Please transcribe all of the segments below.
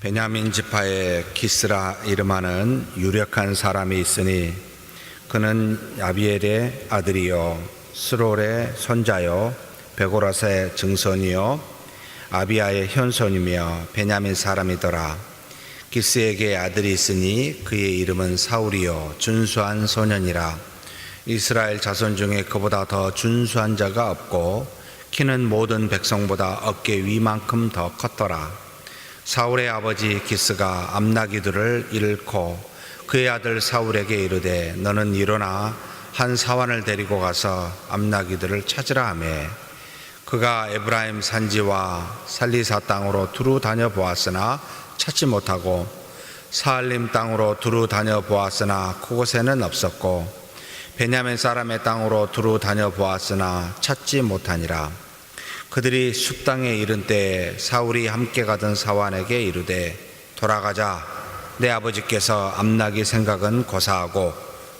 베냐민 지파에 기스라 이름하는 유력한 사람이 있으니 그는 아비엘의 아들이요 스롤의 손자요 베고라스의 증손이요 아비아의 현손이며 베냐민 사람이더라. 기스에게 아들이 있으니 그의 이름은 사울이요 준수한 소년이라. 이스라엘 자손 중에 그보다 더 준수한 자가 없고 키는 모든 백성보다 어깨 위만큼 더 컸더라. 사울의 아버지 기스가 암나기들을 잃고 그의 아들 사울에게 이르되 너는 일어나 한 사환을 데리고 가서 암나기들을 찾으라 하매 그가 에브라임 산지와 살리사 땅으로 두루 다녀보았으나 찾지 못하고 사알림 땅으로 두루 다녀보았으나 그곳에는 없었고 베냐민 사람의 땅으로 두루 다녀보았으나 찾지 못하니라. 그들이 숲 땅에 이른 때에 사울이 함께 가던 사환에게 이르되 돌아가자. 내 아버지께서 암나기 생각은 고사하고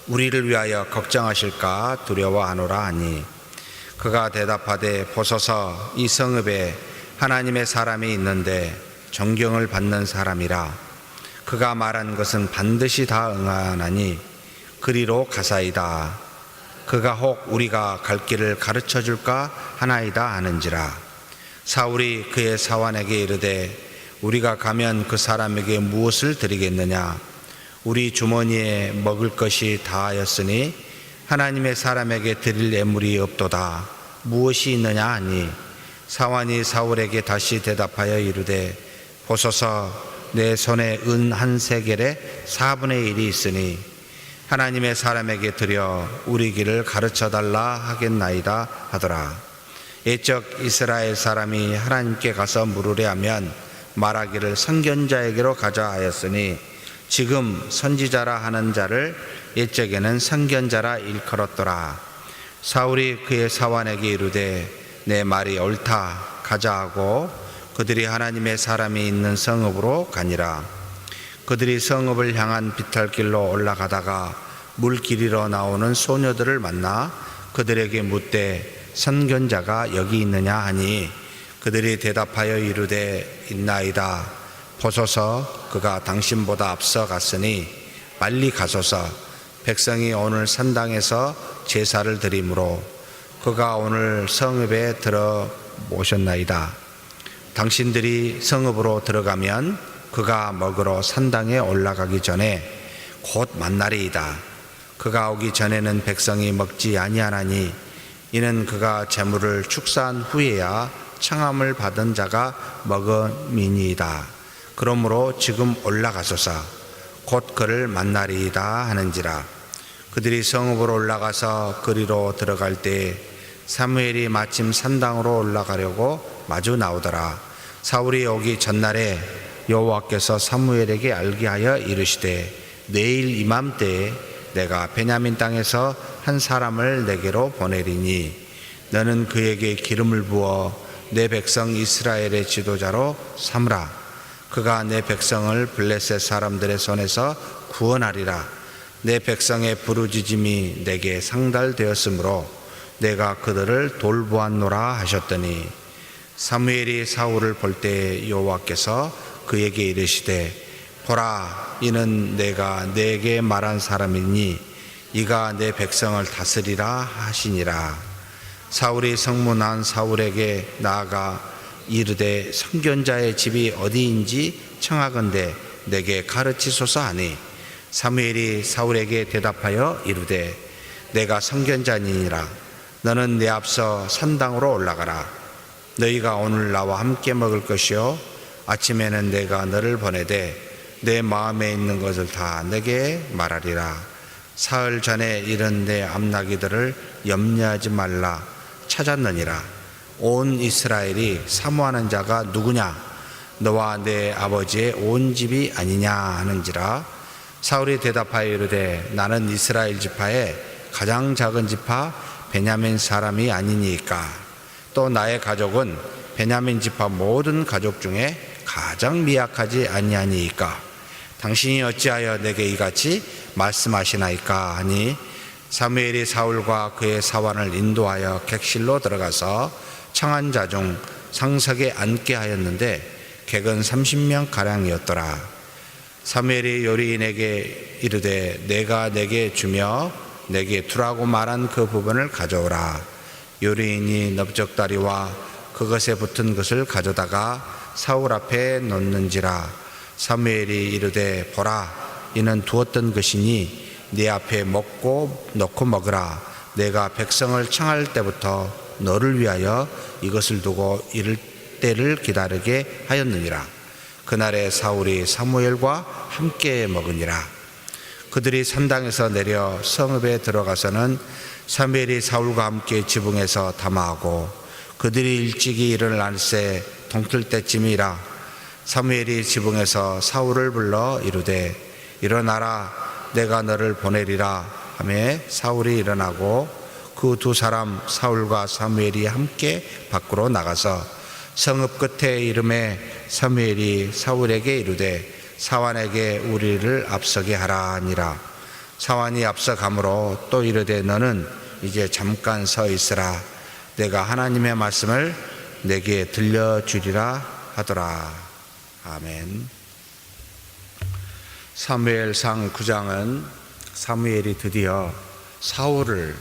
우리를 위하여 걱정하실까 두려워하노라 하니 그가 대답하되 보소서 이 성읍에 하나님의 사람이 있는데 존경을 받는 사람이라. 그가 말한 것은 반드시 다 응하나니 그리로 가사이다. 그가 혹 우리가 갈 길을 가르쳐 줄까 하나이다 하는지라. 사울이 그의 사환에게 이르되 우리가 가면 그 사람에게 무엇을 드리겠느냐? 우리 주머니에 먹을 것이 다하였으니 하나님의 사람에게 드릴 예물이 없도다. 무엇이 있느냐 하니 사환이 사울에게 다시 대답하여 이르되 보소서 내 손에 은 한 세겔의 4분의 1이 있으니 하나님의 사람에게 드려 우리 길을 가르쳐달라 하겠나이다 하더라. 옛적 이스라엘 사람이 하나님께 가서 물으려 하면 말하기를 선견자에게로 가자 하였으니 지금 선지자라 하는 자를 옛적에는 선견자라 일컬었더라. 사울이 그의 사환에게 이르되 내 말이 옳다 가자 하고 그들이 하나님의 사람이 있는 성읍으로 가니라. 그들이 성읍을 향한 비탈길로 올라가다가 물길이로 나오는 소녀들을 만나 그들에게 묻되 선견자가 여기 있느냐 하니 그들이 대답하여 이르되 있나이다. 보소서 그가 당신보다 앞서 갔으니 빨리 가소서. 백성이 오늘 산당에서 제사를 드리므로 그가 오늘 성읍에 들어 오셨나이다. 당신들이 성읍으로 들어가면 그가 먹으러 산당에 올라가기 전에 곧 만날이이다. 그가 오기 전에는 백성이 먹지 아니하나니 이는 그가 제물을 축사한 후에야 청함을 받은 자가 먹음이니이다. 그러므로 지금 올라가소서. 곧 그를 만나리이다 하는지라. 그들이 성읍으로 올라가서 그리로 들어갈 때 사무엘이 마침 산당으로 올라가려고 마주 나오더라. 사울이 오기 전날에 여호와께서 사무엘에게 알게 하여 이르시되 내일 이맘때에 내가 베냐민 땅에서 한 사람을 내게로 보내리니 너는 그에게 기름을 부어 내 백성 이스라엘의 지도자로 삼으라. 그가 내 백성을 블레셋 사람들의 손에서 구원하리라. 내 백성의 부르짖음이 내게 상달되었으므로 내가 그들을 돌보았노라 하셨더니 사무엘이 사울을 볼 때 여호와께서 그에게 이르시되 보라 이는 내가 내게 말한 사람이니 이가 내 백성을 다스리라 하시니라. 사울이 성문한 사울에게 나아가 이르되 선견자의 집이 어디인지 청하건대 내게 가르치소서 하니 사무엘이 사울에게 대답하여 이르되 내가 선견자니라. 너는 내 앞서 산당으로 올라가라. 너희가 오늘 나와 함께 먹을 것이요 아침에는 내가 너를 보내되 내 마음에 있는 것을 다 내게 말하리라. 사흘 전에 이른 내 암나기들을 염려하지 말라. 찾았느니라. 온 이스라엘이 사모하는 자가 누구냐? 너와 내 아버지의 온 집이 아니냐 하는지라. 사울이 대답하여 이르되 나는 이스라엘 지파의 가장 작은 지파 베냐민 사람이 아니니까. 또 나의 가족은 베냐민 지파 모든 가족 중에 가장 미약하지 아니하니까. 당신이 어찌하여 내게 이같이 말씀하시나이까 하니 사무엘이 사울과 그의 사환을 인도하여 객실로 들어가서 청한 자 중 상석에 앉게 하였는데 객은 30명 가량이었더라. 사무엘이 요리인에게 이르되 내가 내게 주며 내게 두라고 말한 그 부분을 가져오라. 요리인이 넓적다리와 그것에 붙은 것을 가져다가 사울 앞에 놓는지라. 사무엘이 이르되 보라, 이는 두었던 것이니 네 앞에 넣고 먹으라. 내가 백성을 청할 때부터 너를 위하여 이것을 두고 이를 때를 기다리게 하였느니라. 그날에 사울이 사무엘과 함께 먹으니라. 그들이 산당에서 내려 성읍에 들어가서는 사무엘이 사울과 함께 지붕에서 담화하고 그들이 일찍이 일어날새 동틀 때쯤이라. 사무엘이 지붕에서 사울을 불러 이르되 일어나라, 내가 너를 보내리라 하며 사울이 일어나고 그 두 사람 사울과 사무엘이 함께 밖으로 나가서 성읍 끝에 이름에 사무엘이 사울에게 이르되 사환에게 우리를 앞서게 하라 하니라. 사환이 앞서가므로 또 이르되 너는 이제 잠깐 서 있으라. 내가 하나님의 말씀을 내게 들려주리라 하더라. 아멘. 사무엘상 9장은 사무엘이 드디어 사울을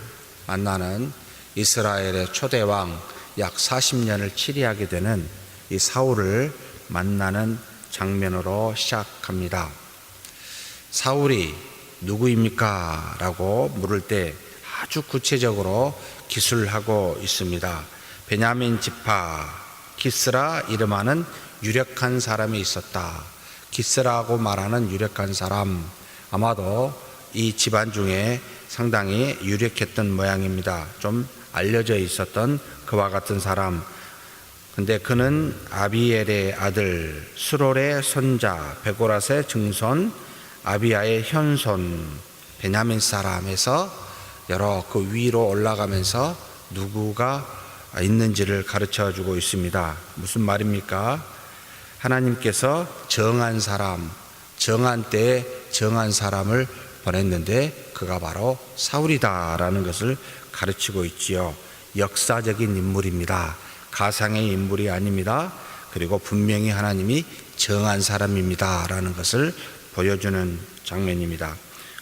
만나는 이스라엘의 초대왕 약 40년을 치리하게 되는 이 사울을 만나는 장면으로 시작합니다. 사울이 누구입니까? 라고 물을 때 아주 구체적으로 기술하고 있습니다. 베냐민 지파 기스라 이름하는 유력한 사람이 있었다. 기스라고 말하는 유력한 사람, 아마도 이 집안 중에 상당히 유력했던 모양입니다. 좀 알려져 있었던 그와 같은 사람. 근데 그는 아비엘의 아들, 스롤의 손자, 베고랏의 증손, 아비야의 현손, 베냐민 사람에서 여러 그 위로 올라가면서 누구가 있는지를 가르쳐 주고 있습니다. 무슨 말입니까? 하나님께서 정한 사람, 정한 때에 정한 사람을 보냈는데 그가 바로 사울이다라는 것을 가르치고 있지요. 역사적인 인물입니다. 가상의 인물이 아닙니다. 그리고 분명히 하나님이 정한 사람입니다 라는 것을 보여주는 장면입니다.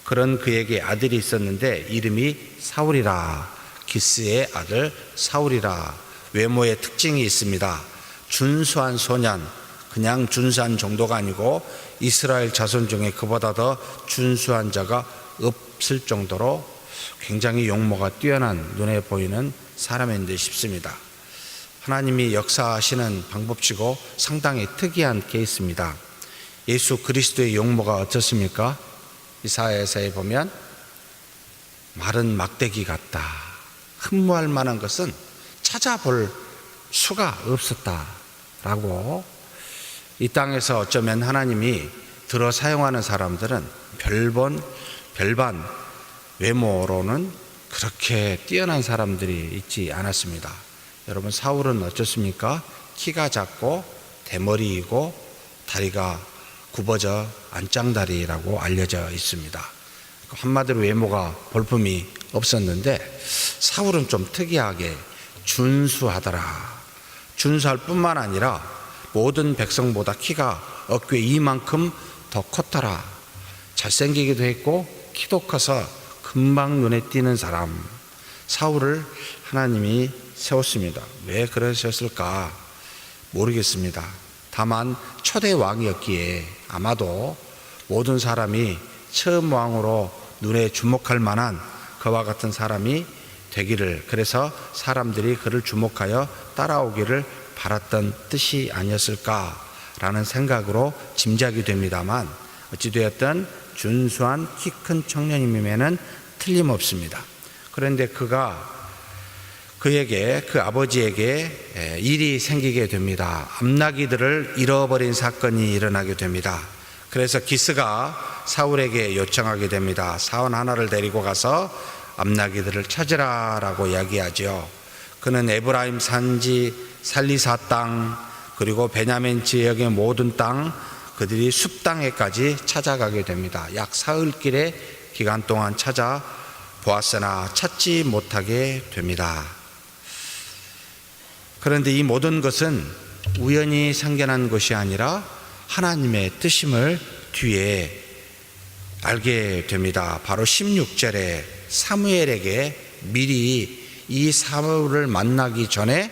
그런 그에게 아들이 있었는데 이름이 사울이라. 기스의 아들 사울이라. 외모의 특징이 있습니다. 준수한 소년, 그냥 준수한 정도가 아니고 이스라엘 자손 중에 그보다 더 준수한 자가 없을 정도로 굉장히 용모가 뛰어난 눈에 보이는 사람인데 싶습니다. 하나님이 역사하시는 방법치고 상당히 특이한 케이스입니다. 예수 그리스도의 용모가 어떻습니까? 이사야서에 보면 마른 막대기 같다. 흠모할 만한 것은 찾아볼 수가 없었다라고. 이 땅에서 어쩌면 하나님이 들어 사용하는 사람들은 별반 외모로는 그렇게 뛰어난 사람들이 있지 않았습니다. 여러분, 사울은 어떻습니까? 키가 작고 대머리이고 다리가 굽어져 안짱다리라고 알려져 있습니다. 한마디로 외모가 볼품이 없었는데 사울은 좀 특이하게 준수하더라. 준수할 뿐만 아니라 모든 백성보다 키가 어깨 이만큼 더 컸더라. 잘생기기도 했고 키도 커서 금방 눈에 띄는 사람, 사울을 하나님이 세웠습니다. 왜 그러셨을까 모르겠습니다. 다만 초대 왕이었기에 아마도 모든 사람이 처음 왕으로 눈에 주목할 만한 그와 같은 사람이 되기를, 그래서 사람들이 그를 주목하여 따라오기를 바랐던 뜻이 아니었을까라는 생각으로 짐작이 됩니다만, 어찌되었든 준수한 키 큰 청년임에는 틀림없습니다. 그런데 그에게, 그 아버지에게 일이 생기게 됩니다. 암나기들을 잃어버린 사건이 일어나게 됩니다. 그래서 기스가 사울에게 요청하게 됩니다. 사원 하나를 데리고 가서 암나기들을 찾으라 라고 이야기하죠. 그는 에브라임 산지 살리사 땅, 그리고 베냐민 지역의 모든 땅, 그들이 숲 땅에까지 찾아가게 됩니다. 약 사흘길의 기간 동안 찾아보았으나 찾지 못하게 됩니다. 그런데 이 모든 것은 우연히 생겨난 것이 아니라 하나님의 뜻임을 뒤에 알게 됩니다. 바로 16절에 사무엘에게 미리 이 사울을 만나기 전에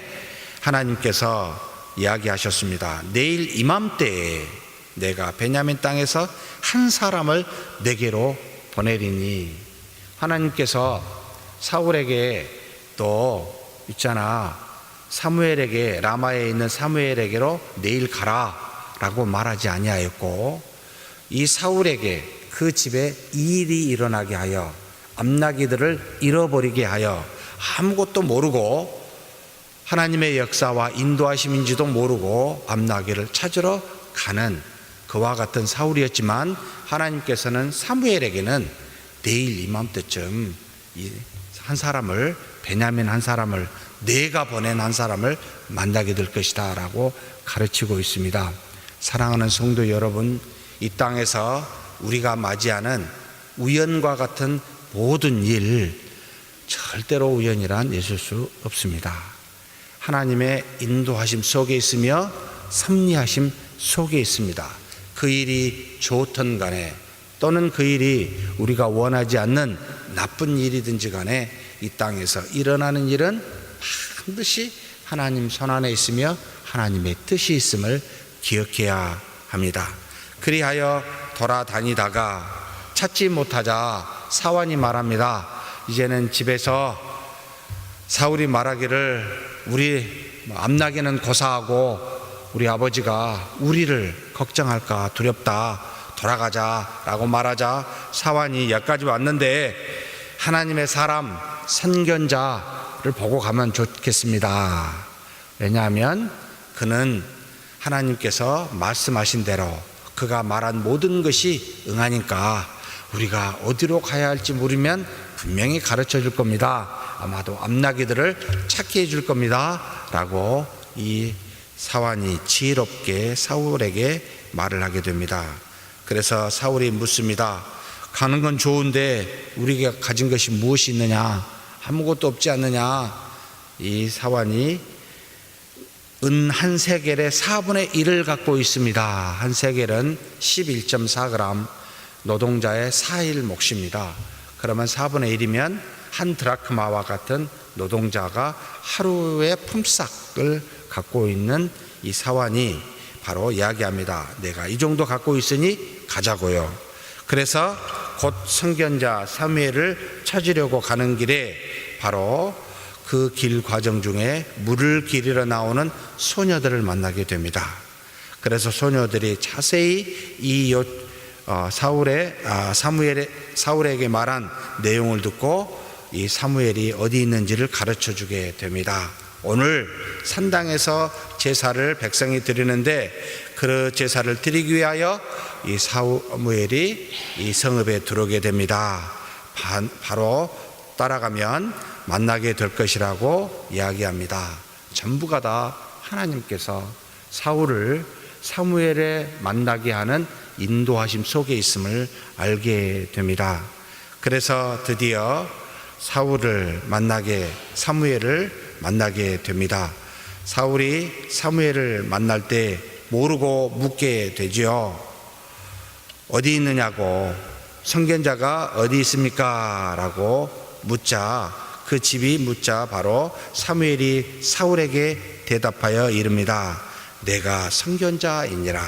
하나님께서 이야기하셨습니다. 내일 이맘때에 내가 베냐민 땅에서 한 사람을 내게로 보내리니, 하나님께서 사울에게 또 있잖아, 사무엘에게, 라마에 있는 사무엘에게로 내일 가라 라고 말하지 아니하였고, 이 사울에게 그 집에 일이 일어나게 하여 암나기들을 잃어버리게 하여 아무것도 모르고 하나님의 역사와 인도하심인지도 모르고 암나기를 찾으러 가는 그와 같은 사울이었지만, 하나님께서는 사무엘에게는 내일 이맘때쯤 한 사람을, 베냐민 한 사람을, 내가 보낸 한 사람을 만나게 될 것이다 라고 가르치고 있습니다. 사랑하는 성도 여러분, 이 땅에서 우리가 맞이하는 우연과 같은 모든 일, 절대로 우연이란 있을 수 없습니다. 하나님의 인도하심 속에 있으며 섭리하심 속에 있습니다. 그 일이 좋든 간에, 또는 그 일이 우리가 원하지 않는 나쁜 일이든지 간에 이 땅에서 일어나는 일은 반드시 하나님 손 안에 있으며 하나님의 뜻이 있음을 기억해야 합니다. 그리하여 돌아다니다가 찾지 못하자 사환이 말합니다. 이제는 집에서 사울이 말하기를, 우리 암나기는 고사하고 우리 아버지가 우리를 걱정할까 두렵다, 돌아가자 라고 말하자 사환이 여기까지 왔는데 하나님의 사람 선견자를 보고 가면 좋겠습니다. 왜냐하면 그는 하나님께서 말씀하신 대로 그가 말한 모든 것이 응하니까 우리가 어디로 가야 할지 모르면 분명히 가르쳐 줄 겁니다. 아마도 암나기들을 찾게 해줄 겁니다 라고 이 사환이 지혜롭게 사울에게 말을 하게 됩니다. 그래서 사울이 묻습니다. 가는 건 좋은데 우리가 가진 것이 무엇이 있느냐? 아무것도 없지 않느냐? 이 사환이 은 한 세겔의 4분의 1을 갖고 있습니다. 한 세겔은 11.4g, 노동자의 4일 몫입니다. 그러면 4분의 1이면 한 드라크마와 같은 노동자가 하루의 품삯을 갖고 있는 이 사환이 바로 이야기합니다. 내가 이 정도 갖고 있으니 가자고요. 그래서 곧 선견자 사무엘을 찾으려고 가는 길에 바로 그 길 과정 중에 물을 기르러 나오는 소녀들을 만나게 됩니다. 그래서 소녀들이 자세히 이 사울에게 말한 내용을 듣고 이 사무엘이 어디 있는지를 가르쳐 주게 됩니다. 오늘 산당에서 제사를 백성이 드리는데 그 제사를 드리기 위하여 이 사무엘이 이 성읍에 들어오게 됩니다. 바로 따라가면 만나게 될 것이라고 이야기합니다. 전부가 다 하나님께서 사무엘에 만나게 하는 인도하심 속에 있음을 알게 됩니다. 그래서 드디어 사무엘을 만나게 됩니다. 사울이 사무엘을 만날 때 모르고 묻게 되지요. 어디 있느냐고, 선견자가 어디 있습니까? 라고 묻자, 그 집이 묻자 바로 사무엘이 사울에게 대답하여 이릅니다. 내가 선견자이니라.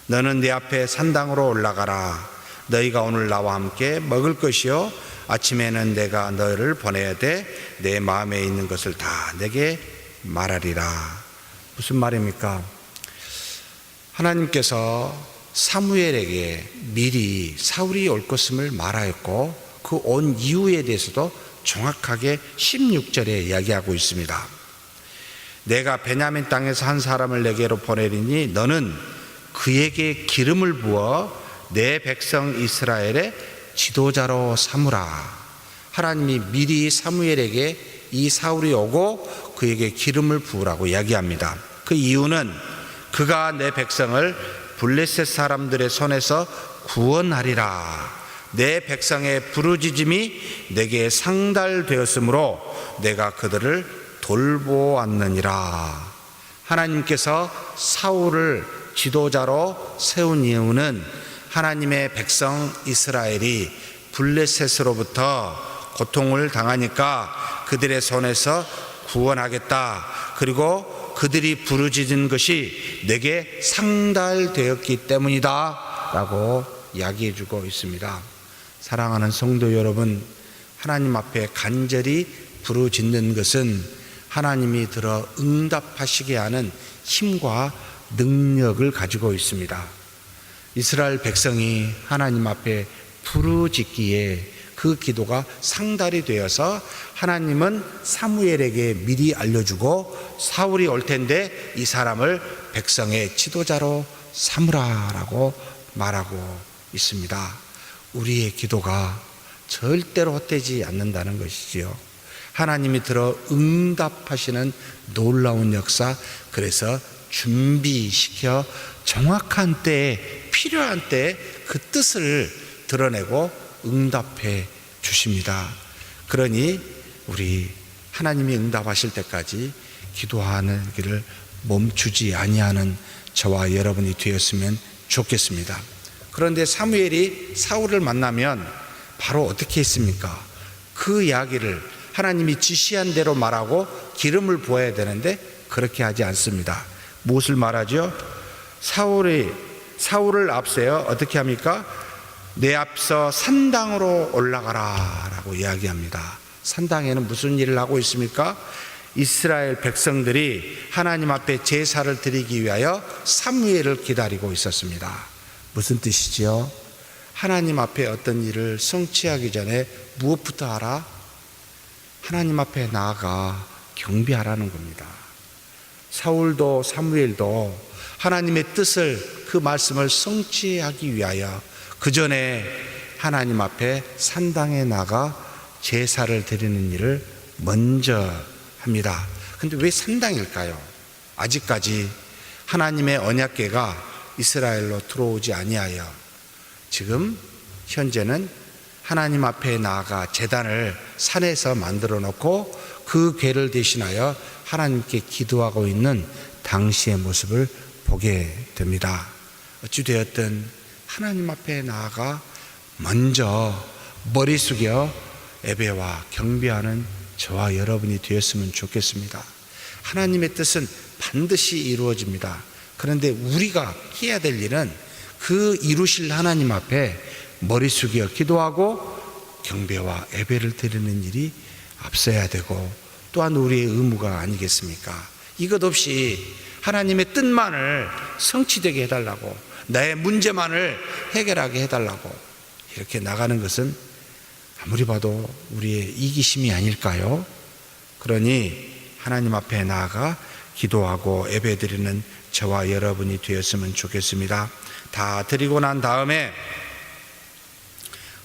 너는 내 앞에 산당으로 올라가라. 너희가 오늘 나와 함께 먹을 것이요 아침에는 내가 너희를 보내야 돼. 내 마음에 있는 것을 다 내게 말하리라. 무슨 말입니까? 하나님께서 사무엘에게 미리 사울이 올 것임을 말하였고 그 온 이유에 대해서도 정확하게 16절에 이야기하고 있습니다. 내가 베냐민 땅에서 한 사람을 내게로 보내리니 너는 그에게 기름을 부어 내 백성 이스라엘의 지도자로 삼으라. 하나님이 미리 사무엘에게 이 사울이 오고 그에게 기름을 부으라고 이야기합니다. 그 이유는 그가 내 백성을 블레셋 사람들의 손에서 구원하리라. 내 백성의 부르짖음이 내게 상달되었으므로 내가 그들을 돌보았느니라. 하나님께서 사울을 지도자로 세운 이유는 하나님의 백성 이스라엘이 블레셋으로부터 고통을 당하니까 그들의 손에서 구원하겠다. 그리고 그들이 부르짖은 것이 내게 상달되었기 때문이다 라고 이야기해 주고 있습니다. 사랑하는 성도 여러분, 하나님 앞에 간절히 부르짖는 것은 하나님이 들어 응답하시게 하는 힘과 능력을 가지고 있습니다. 이스라엘 백성이 하나님 앞에 부르짖기에 그 기도가 상달이 되어서 하나님은 사무엘에게 미리 알려주고 사울이 올 텐데 이 사람을 백성의 지도자로 삼으라라고 말하고 있습니다. 우리의 기도가 절대로 헛되지 않는다는 것이지요. 하나님이 들어 응답하시는 놀라운 역사, 그래서 준비시켜 정확한 때에, 필요한 때에 그 뜻을 드러내고 응답해 주십니다. 그러니 우리 하나님이 응답하실 때까지 기도하는 길을 멈추지 아니하는 저와 여러분이 되었으면 좋겠습니다. 그런데 사무엘이 사울을 만나면 바로 어떻게 했습니까? 그 이야기를 하나님이 지시한 대로 말하고 기름을 부어야 되는데 그렇게 하지 않습니다. 무엇을 말하죠? 사울을 앞세워 어떻게 합니까? 내 앞서 산당으로 올라가라 라고 이야기합니다. 산당에는 무슨 일을 하고 있습니까? 이스라엘 백성들이 하나님 앞에 제사를 드리기 위하여 사무엘을 기다리고 있었습니다. 무슨 뜻이지요? 하나님 앞에 어떤 일을 성취하기 전에 무엇부터 하라? 하나님 앞에 나아가 경배하라는 겁니다. 사울도 사무엘도 하나님의 뜻을, 그 말씀을 성취하기 위하여 그 전에 하나님 앞에 산당에 나가 제사를 드리는 일을 먼저 합니다. 근데 왜 산당일까요? 아직까지 하나님의 언약궤가 이스라엘로 들어오지 아니하여 지금 현재는 하나님 앞에 나아가 제단을 산에서 만들어 놓고 그 궤를 대신하여 하나님께 기도하고 있는 당시의 모습을 보게 됩니다. 어찌되었든 하나님 앞에 나아가 먼저 머리 숙여 예배와 경배하는 저와 여러분이 되었으면 좋겠습니다. 하나님의 뜻은 반드시 이루어집니다. 그런데 우리가 해야 될 일은 그 이루실 하나님 앞에 머리 숙여 기도하고 경배와 예배를 드리는 일이 앞서야 되고 또한 우리의 의무가 아니겠습니까? 이것 없이 하나님의 뜻만을 성취되게 해달라고, 나의 문제만을 해결하게 해달라고 이렇게 나가는 것은 아무리 봐도 우리의 이기심이 아닐까요? 그러니 하나님 앞에 나아가 기도하고 예배드리는 저와 여러분이 되었으면 좋겠습니다. 다 드리고 난 다음에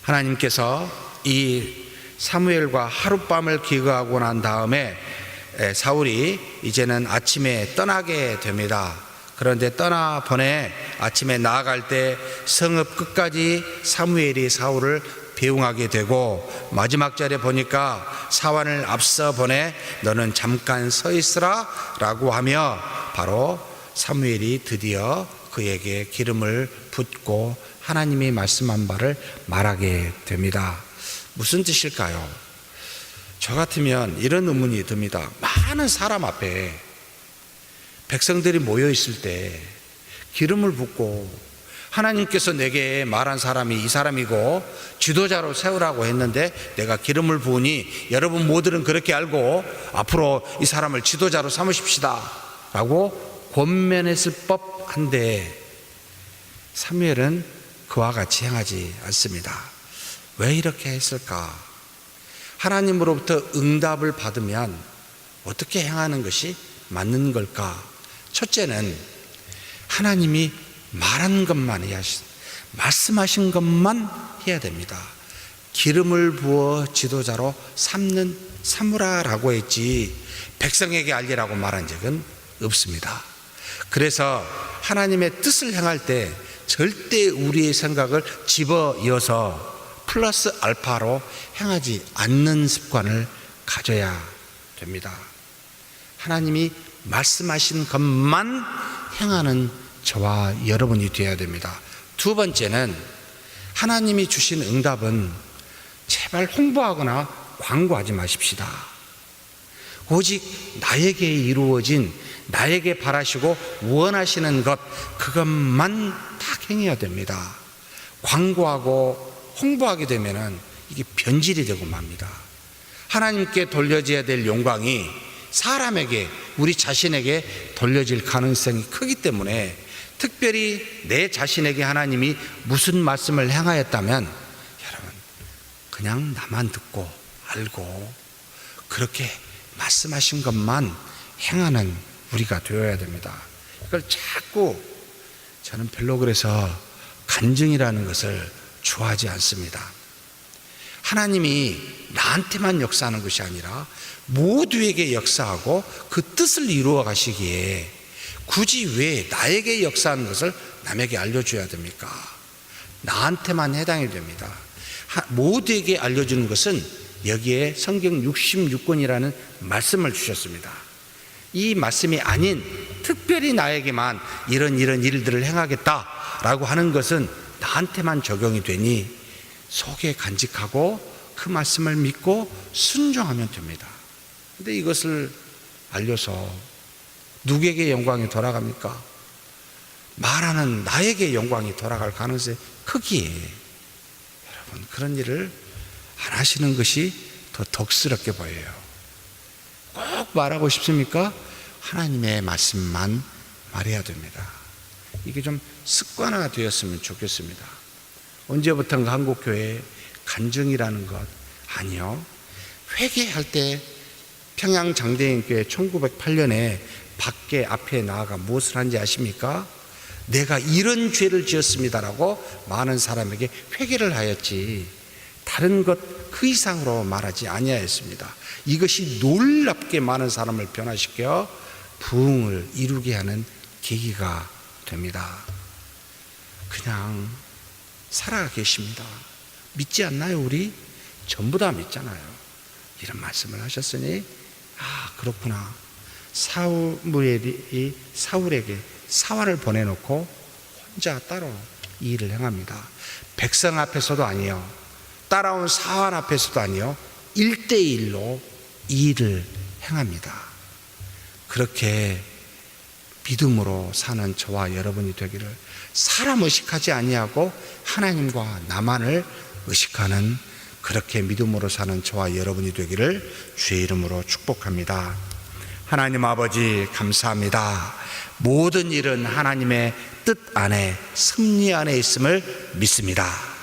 하나님께서 이 사무엘과 하룻밤을 기거하고 난 다음에 사울이 이제는 아침에 떠나게 됩니다. 그런데 떠나보내 아침에 나아갈 때 성읍 끝까지 사무엘이 사울을 배웅하게 되고 마지막 절에 보니까 사환을 앞서 보내 너는 잠깐 서 있으라 라고 하며 바로 사무엘이 드디어 그에게 기름을 붓고 하나님이 말씀한 바를 말하게 됩니다. 무슨 뜻일까요? 저 같으면 이런 의문이 듭니다. 많은 사람 앞에 백성들이 모여 있을 때 기름을 붓고 하나님께서 내게 말한 사람이 이 사람이고 지도자로 세우라고 했는데 내가 기름을 부으니 여러분 모두는 그렇게 알고 앞으로 이 사람을 지도자로 삼으십시다 라고 권면했을 법한데 사무엘은 그와 같이 행하지 않습니다. 왜 이렇게 했을까? 하나님으로부터 응답을 받으면 어떻게 행하는 것이 맞는 걸까? 첫째는 하나님이 말한 것만 해야, 말씀하신 것만 해야 됩니다. 기름을 부어 지도자로 삼으라라고 했지 백성에게 알리라고 말한 적은 없습니다. 그래서 하나님의 뜻을 행할 때 절대 우리의 생각을 집어이어서 플러스 알파로 행하지 않는 습관을 가져야 됩니다. 하나님이 말씀하신 것만 행하는 저와 여러분이 되어야 됩니다. 두 번째는 하나님이 주신 응답은 제발 홍보하거나 광고하지 마십시다. 오직 나에게 이루어진, 나에게 바라시고 원하시는 것, 그것만 다 행해야 됩니다. 광고하고 홍보하게 되면은 이게 변질이 되고 맙니다. 하나님께 돌려져야 될 영광이 사람에게, 우리 자신에게 돌려질 가능성이 크기 때문에, 특별히 내 자신에게 하나님이 무슨 말씀을 행하였다면 여러분 그냥 나만 듣고 알고 그렇게 말씀하신 것만 행하는 우리가 되어야 됩니다. 이걸 자꾸, 저는 별로 그래서 간증이라는 것을 좋아하지 않습니다. 하나님이 나한테만 역사하는 것이 아니라 모두에게 역사하고 그 뜻을 이루어 가시기에 굳이 왜 나에게 역사하는 것을 남에게 알려줘야 됩니까? 나한테만 해당이 됩니다. 모두에게 알려주는 것은 여기에 성경 66권이라는 말씀을 주셨습니다. 이 말씀이 아닌 특별히 나에게만 이런 일들을 행하겠다라고 하는 것은 나한테만 적용이 되니 속에 간직하고 그 말씀을 믿고 순종하면 됩니다. 근데 이것을 알려서 누구에게 영광이 돌아갑니까? 말하는 나에게 영광이 돌아갈 가능성이 크기에 여러분 그런 일을 안 하시는 것이 더 덕스럽게 보여요. 꼭 말하고 싶습니까? 하나님의 말씀만 말해야 됩니다. 이게 좀 습관화 되었으면 좋겠습니다. 언제부턴가 한국교회에 간증이라는 것, 아니요. 회개할 때 평양장대인교회 1908년에 밖에 앞에 나아가 무엇을 한지 아십니까? 내가 이런 죄를 지었습니다라고 많은 사람에게 회개를 하였지 다른 것 그 이상으로 말하지 아니하였습니다. 이것이 놀랍게 많은 사람을 변화시켜 부흥을 이루게 하는 계기가 됩니다. 그냥 살아가 계십니다. 믿지 않나요? 우리 전부 다 믿잖아요. 이런 말씀을 하셨으니 그렇구나. 사무엘이 사울에게 사활을 보내놓고 혼자 따로 이 일을 행합니다. 백성 앞에서도 아니요, 따라온 사환 앞에서도 아니요, 1대1로 이 일을 행합니다. 그렇게 믿음으로 사는 저와 여러분이 되기를, 사람 의식하지 아니하고 하나님과 나만을 의식하는 그렇게 믿음으로 사는 저와 여러분이 되기를 주의 이름으로 축복합니다. 하나님 아버지 감사합니다. 모든 일은 하나님의 뜻 안에, 섭리 안에 있음을 믿습니다.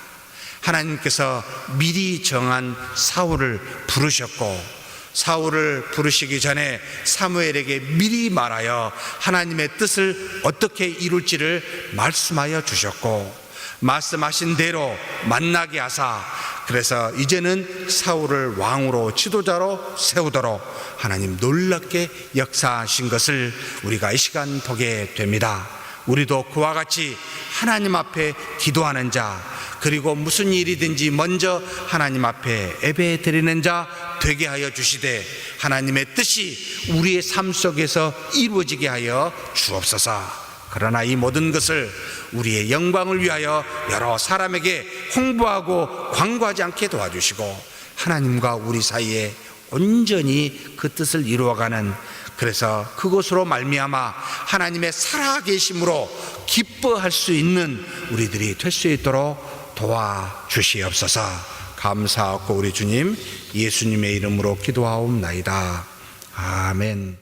하나님께서 미리 정한 사울을 부르셨고, 사울을 부르시기 전에 사무엘에게 미리 말하여 하나님의 뜻을 어떻게 이룰지를 말씀하여 주셨고, 말씀하신 대로 만나게 하사, 그래서 이제는 사울을 왕으로 지도자로 세우도록 하나님 놀랍게 역사하신 것을 우리가 이 시간 보게 됩니다. 우리도 그와 같이 하나님 앞에 기도하는 자, 그리고 무슨 일이든지 먼저 하나님 앞에 예배 드리는 자 되게 하여 주시되, 하나님의 뜻이 우리의 삶 속에서 이루어지게 하여 주옵소서. 그러나 이 모든 것을 우리의 영광을 위하여 여러 사람에게 홍보하고 광고하지 않게 도와주시고, 하나님과 우리 사이에 온전히 그 뜻을 이루어가는, 그래서 그것으로 말미암아 하나님의 살아계심으로 기뻐할 수 있는 우리들이 될 수 있도록 도와주시옵소서. 감사하고 우리 주님 예수님의 이름으로 기도하옵나이다. 아멘.